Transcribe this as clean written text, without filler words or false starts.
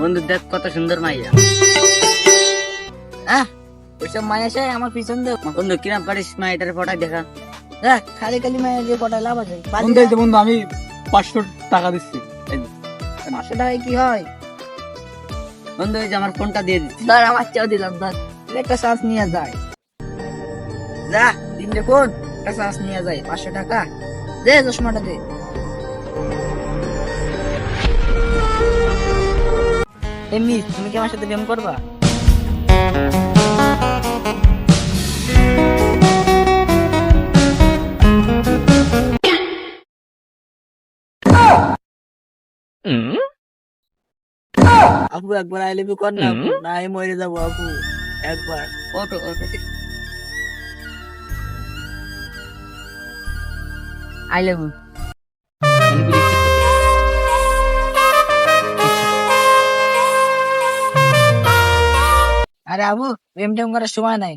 বন্ধু দেখ কত সুন্দর মাইয়া। ওইসব মায়া সে আমার পিছন দে। বন্ধু কিরাম পারিস মাইয়াটার ফটাই দেখা। দেখ খালি খালি মায়া দিয়ে পটায় লাভ আছে? বন্ধু এই যে বন্ধু আমি 500 টাকা দিচ্ছি। এই যে। 500 টাকায় কি হয়? বন্ধু এই যে আমার ফোনটা দিয়ে দিচ্ছি। ধর আমার চাও দিলাম, ধর একটা শ্বাস নিয়ে যায়। যা দিন রে কোন একটা শ্বাস নিয়ে যায় 500 টাকা দে, চশমাটা দে। এমনি তুমি কি আমার সাথে প্রেম করবা? আপু একবার আই লাভ ইউ কর না আপু, না আমি মরে যাবো আপু, একবার। ওটো ওটো আই লাভ ইউ। আরে আবু প্রেম টেম করার সময় নাই।